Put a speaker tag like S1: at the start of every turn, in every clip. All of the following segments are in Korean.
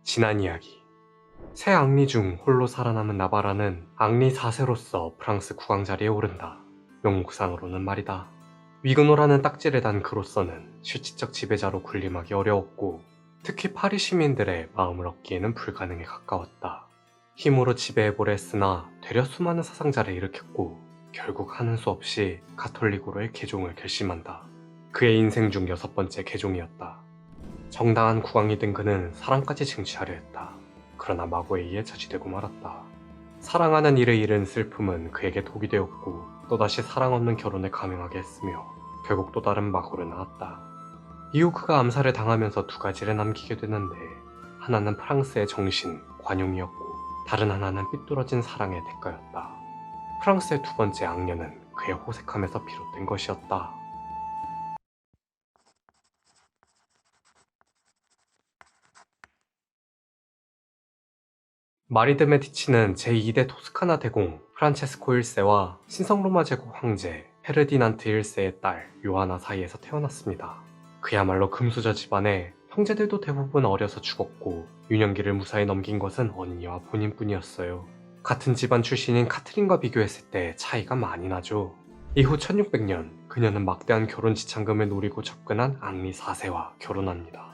S1: 지난 이야기. 새 앙리 중 홀로 살아남은 나바라는 앙리 4세로서 프랑스 국왕 자리에 오른다. 명목상으로는 말이다. 위그노라는 딱지를 단 그로서는 실질적 지배자로 군림하기 어려웠고, 특히 파리 시민들의 마음을 얻기에는 불가능에 가까웠다. 힘으로 지배해보려 했으나 되려 수많은 사상자를 일으켰고, 결국 하는 수 없이 가톨릭으로의 개종을 결심한다. 그의 인생 중 6번째 개종이었다. 정당한 국왕이 된 그는 사랑까지 쟁취하려 했다. 그러나 마고에 의해 저지되고 말았다. 사랑하는 이를 잃은 슬픔은 그에게 독이 되었고, 또다시 사랑 없는 결혼을 감행하게 했으며 결국 또 다른 마고를 낳았다. 이후 그가 암살을 당하면서 2가지를 남기게 되는데, 하나는 프랑스의 정신, 관용이었고, 다른 하나는 삐뚤어진 사랑의 대가였다. 프랑스의 2번째 악녀는 그의 호색함에서 비롯된 것이었다. 마리 드 메디치는 제2대 토스카나 대공 프란체스코 1세와 신성 로마 제국 황제 페르디난트 1세의 딸 요하나 사이에서 태어났습니다. 그야말로 금수저 집안에 형제들도 대부분 어려서 죽었고, 유년기를 무사히 넘긴 것은 언니와 본인뿐이었어요. 같은 집안 출신인 카트린과 비교했을 때 차이가 많이 나죠. 이후 1600년 그녀는 막대한 결혼 지참금을 노리고 접근한 앙리 4세와 결혼합니다.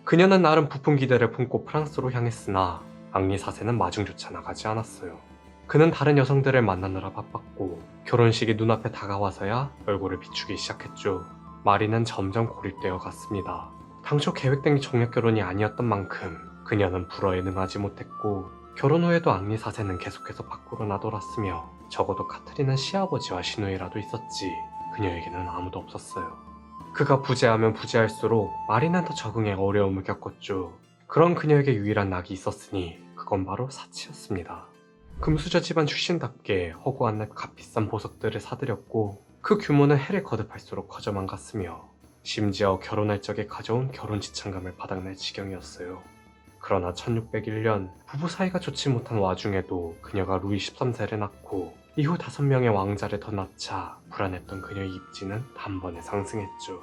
S1: 그녀는 나름 부푼 기대를 품고 프랑스로 향했으나 앙리 4세는 마중조차 나가지 않았어요. 그는 다른 여성들을 만나느라 바빴고, 결혼식이 눈앞에 다가와서야 얼굴을 비추기 시작했죠. 마리는 점점 고립되어 갔습니다. 당초 계획된 정략결혼이 아니었던 만큼 그녀는 불어에 능하지 못했고, 결혼 후에도 앙리 4세는 계속해서 밖으로 나돌았으며, 적어도 카트린은 시아버지와 시누이라도 있었지 그녀에게는 아무도 없었어요. 그가 부재하면 부재할수록 마리는 더 적응에 어려움을 겪었죠. 그런 그녀에게 유일한 낙이 있었으니 그건 바로 사치였습니다. 금수저 집안 출신답게 허구한 날 값비싼 보석들을 사들였고, 그 규모는 해를 거듭할수록 커져만 갔으며, 심지어 결혼할 적에 가져온 결혼 지참금을 바닥낼 지경이었어요. 그러나 1601년 부부 사이가 좋지 못한 와중에도 그녀가 루이 13세를 낳고, 이후 5명의 왕자를 더 낳자 불안했던 그녀의 입지는 단번에 상승했죠.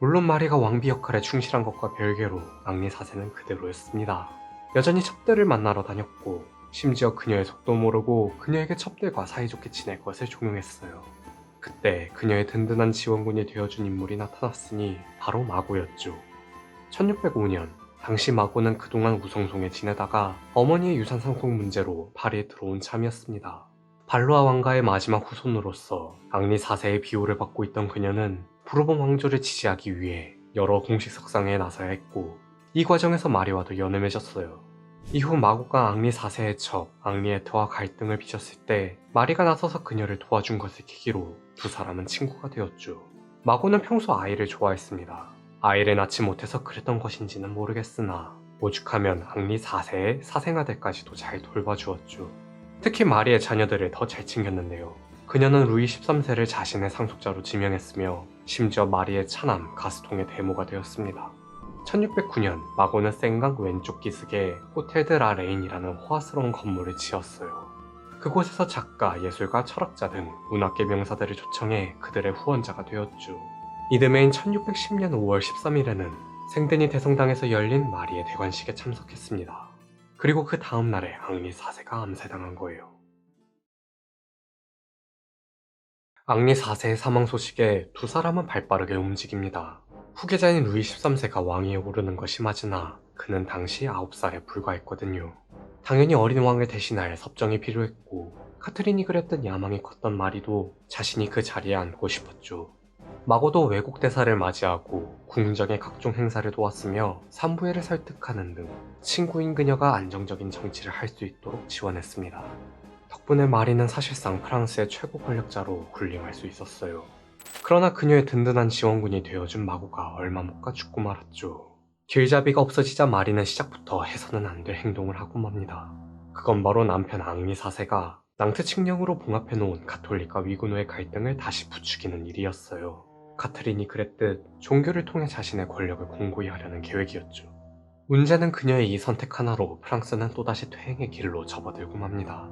S1: 물론 마리가 왕비 역할에 충실한 것과 별개로 앙리 4세는 그대로였습니다. 여전히 첩들을 만나러 다녔고, 심지어 그녀의 속도 모르고 그녀에게 첩들과 사이좋게 지낼 것을 종용했어요. 그때 그녀의 든든한 지원군이 되어준 인물이 나타났으니 바로 마고였죠. 1605년 당시 마고는 그동안 우성송에 지내다가 어머니의 유산 상속 문제로 파리에 들어온 참이었습니다. 발로아 왕가의 마지막 후손으로서 앙리 4세의 비호를 받고 있던 그녀는 부르본 왕조를 지지하기 위해 여러 공식 석상에 나서야 했고, 이 과정에서 마리와도 연을 맺었어요. 이후 마고가 앙리 4세의 첩 앙리에트와 갈등을 빚었을 때 마리가 나서서 그녀를 도와준 것을 계기로 두 사람은 친구가 되었죠. 마고는 평소 아이를 좋아했습니다. 아이를 낳지 못해서 그랬던 것인지는 모르겠으나 오죽하면 앙리 4세의 사생아들까지도 잘 돌봐주었죠. 특히 마리의 자녀들을 더 잘 챙겼는데요. 그녀는 루이 13세를 자신의 상속자로 지명했으며, 심지어 마리의 차남 가스통의 대모가 되었습니다. 1609년 마고는 생강 왼쪽 기슭에 호텔 드 라 레인이라는 호화스러운 건물을 지었어요. 그곳에서 작가, 예술가, 철학자 등 문학계 명사들을 초청해 그들의 후원자가 되었죠. 이듬해인 1610년 5월 13일에는 생드니 대성당에서 열린 마리의 대관식에 참석했습니다. 그리고 그 다음 날에 앙리 4세가 암살당한 거예요. 앙리 4세의 사망 소식에 두 사람은 발빠르게 움직입니다. 후계자인 루이 13세가 왕위에 오르는 것이 맞으나 그는 당시 9살에 불과했거든요. 당연히 어린 왕을 대신할 섭정이 필요했고, 카트린이 그랬던 야망이 컸던 마리도 자신이 그 자리에 앉고 싶었죠. 마고도 외국 대사를 맞이하고 궁정의 각종 행사를 도왔으며 산부회를 설득하는 등 친구인 그녀가 안정적인 정치를 할 수 있도록 지원했습니다. 덕분에 마리는 사실상 프랑스의 최고 권력자로 군림할 수 있었어요. 그러나 그녀의 든든한 지원군이 되어준 마고가 얼마 못 가 죽고 말았죠. 길잡이가 없어지자 마리는 시작부터 해서는 안 될 행동을 하고 맙니다. 그건 바로 남편 앙리 4세가 낭트 칙령으로 봉합해놓은 가톨릭과 위구노의 갈등을 다시 부추기는 일이었어요. 카트린이 그랬듯 종교를 통해 자신의 권력을 공고히 하려는 계획이었죠. 문제는 그녀의 이 선택 하나로 프랑스는 또다시 퇴행의 길로 접어들고 맙니다.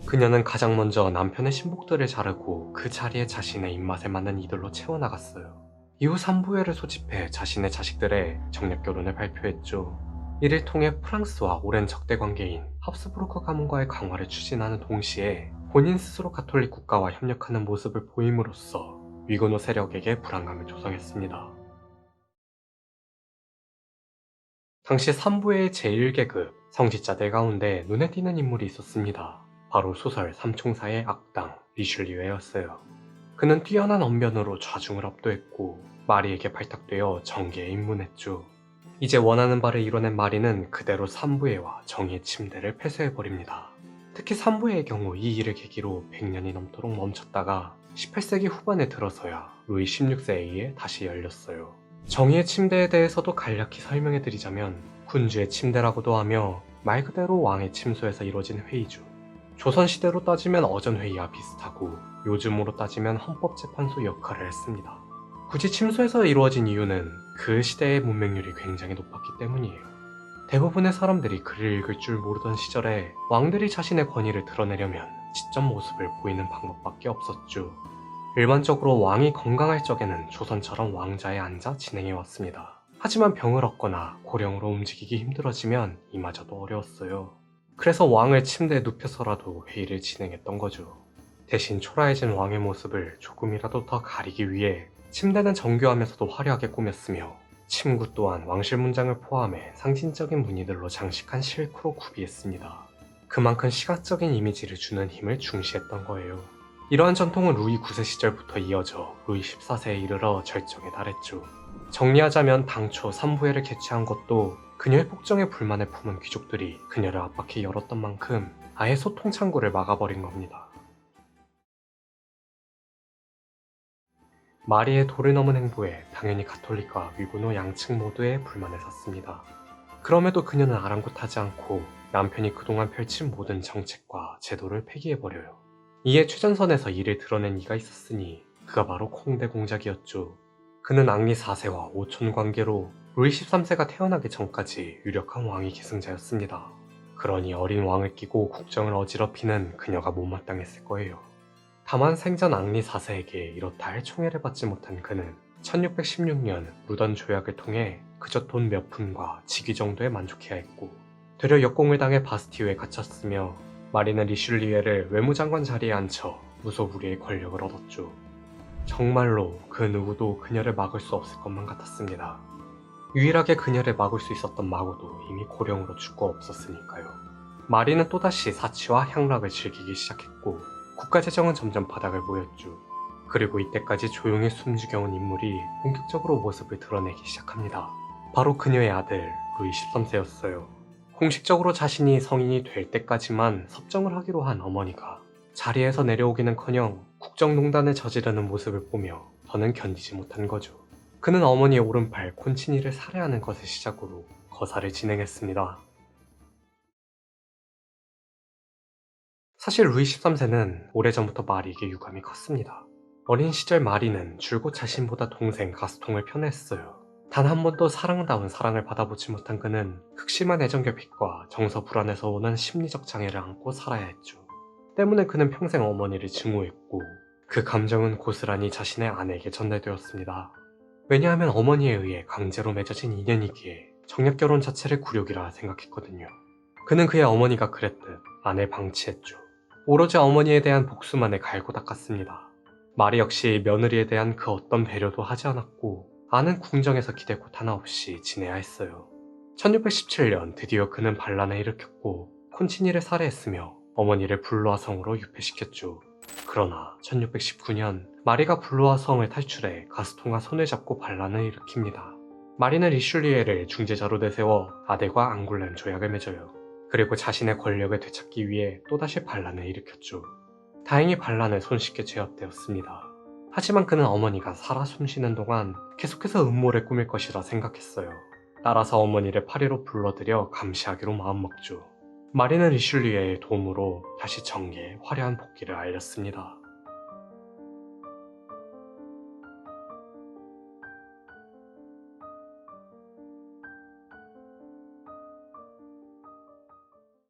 S1: 그녀는 가장 먼저 남편의 신복들을 자르고 그 자리에 자신의 입맛에 맞는 이들로 채워나갔어요. 이후 산부회를 소집해 자신의 자식들의 정략 결혼을 발표했죠. 이를 통해 프랑스와 오랜 적대 관계인 합스부르크 가문과의 강화를 추진하는 동시에 본인 스스로 가톨릭 국가와 협력하는 모습을 보임으로써 위고노 세력에게 불안감을 조성했습니다. 당시 산부회의 제1계급 성직자들 가운데 눈에 띄는 인물이 있었습니다. 바로 소설 삼총사의 악당 리슐리에였어요. 그는 뛰어난 언변으로 좌중을 압도했고 마리에게 발탁되어 정계에 입문했죠. 이제 원하는 바를 이뤄낸 마리는 그대로 산부회와 정의의 침대를 폐쇄해버립니다. 특히 산부회의 경우 이 일을 계기로 100년이 넘도록 멈췄다가 18세기 후반에 들어서야 루이 16세에 의해 다시 열렸어요. 정의의 침대에 대해서도 간략히 설명해드리자면 군주의 침대라고도 하며 말 그대로 왕의 침소에서 이루어진 회의죠. 조선시대로 따지면 어전회의와 비슷하고 요즘으로 따지면 헌법재판소 역할을 했습니다. 굳이 침소에서 이루어진 이유는 그 시대의 문맹률이 굉장히 높았기 때문이에요. 대부분의 사람들이 글을 읽을 줄 모르던 시절에 왕들이 자신의 권위를 드러내려면 지적 모습을 보이는 방법밖에 없었죠. 일반적으로 왕이 건강할 적에는 조선처럼 왕자에 앉아 진행해왔습니다. 하지만 병을 얻거나 고령으로 움직이기 힘들어지면 이마저도 어려웠어요. 그래서 왕을 침대에 눕혀서라도 회의를 진행했던 거죠. 대신 초라해진 왕의 모습을 조금이라도 더 가리기 위해 침대는 정교하면서도 화려하게 꾸몄으며 침구 또한 왕실 문장을 포함해 상징적인 무늬들로 장식한 실크로 구비했습니다. 그만큼 시각적인 이미지를 주는 힘을 중시했던 거예요. 이러한 전통은 루이 9세 시절부터 이어져 루이 14세에 이르러 절정에 달했죠. 정리하자면 당초 산부회를 개최한 것도 그녀의 폭정에 불만을 품은 귀족들이 그녀를 압박해 열었던 만큼 아예 소통 창구를 막아버린 겁니다. 마리의 도를 넘은 행보에 당연히 가톨릭과 위고노 양측 모두의 불만을 샀습니다. 그럼에도 그녀는 아랑곳하지 않고 남편이 그동안 펼친 모든 정책과 제도를 폐기해버려요. 이에 최전선에서 이를 드러낸 이가 있었으니 그가 바로 콩대 공작이었죠. 그는 앙리 4세와 오촌 관계로 루이 13세가 태어나기 전까지 유력한 왕위 계승자였습니다. 그러니 어린 왕을 끼고 국정을 어지럽히는 그녀가 못마땅했을 거예요. 다만 생전 앙리 4세에게 이렇다 할 총애를 받지 못한 그는 1616년 루던 조약을 통해 그저 돈 몇 푼과 직위 정도에 만족해야 했고 되려 역공을 당해 바스티유에 갇혔으며 마리는 리슐리에를 외무장관 자리에 앉혀 무소불위의 권력을 얻었죠. 정말로 그 누구도 그녀를 막을 수 없을 것만 같았습니다. 유일하게 그녀를 막을 수 있었던 마고도 이미 고령으로 죽고 없었으니까요. 마리는 또다시 사치와 향락을 즐기기 시작했고 국가재정은 점점 바닥을 보였죠. 그리고 이때까지 조용히 숨죽여온 인물이 본격적으로 모습을 드러내기 시작합니다. 바로 그녀의 아들 루이 13세였어요. 공식적으로 자신이 성인이 될 때까지만 섭정을 하기로 한 어머니가 자리에서 내려오기는커녕 국정농단을 저지르는 모습을 보며 더는 견디지 못한 거죠. 그는 어머니의 오른팔 콘치니를 살해하는 것을 시작으로 거사를 진행했습니다. 사실 루이 13세는 오래전부터 마리에게 유감이 컸습니다. 어린 시절 마리는 줄곧 자신보다 동생 가스통을 편애했어요. 단 한 번도 사랑다운 사랑을 받아보지 못한 그는 극심한 애정결핍과 정서 불안에서 오는 심리적 장애를 안고 살아야 했죠. 때문에 그는 평생 어머니를 증오했고 그 감정은 고스란히 자신의 아내에게 전달되었습니다. 왜냐하면 어머니에 의해 강제로 맺어진 인연이기에 정략결혼 자체를 굴욕이라 생각했거든요. 그는 그의 어머니가 그랬듯 아내를 방치했죠. 오로지 어머니에 대한 복수만을 갈고 닦았습니다. 마리 역시 며느리에 대한 그 어떤 배려도 하지 않았고 아는 궁정에서 기대꽃 하나 없이 지내야 했어요. 1617년 드디어 그는 반란을 일으켰고 콘치니를 살해했으며 어머니를 블루아 성으로 유폐시켰죠. 그러나 1619년 마리가 블루아 성을 탈출해 가스통과 손을 잡고 반란을 일으킵니다. 마리는 리슐리에를 중재자로 내세워 아들과 앙굴렘 조약을 맺어요. 그리고 자신의 권력을 되찾기 위해 또다시 반란을 일으켰죠. 다행히 반란을 손쉽게 제압되었습니다. 하지만 그는 어머니가 살아 숨쉬는 동안 계속해서 음모를 꾸밀 것이라 생각했어요. 따라서 어머니를 파리로 불러들여 감시하기로 마음먹죠. 마리는 리슐리에의 도움으로 다시 정계에 화려한 복귀를 알렸습니다.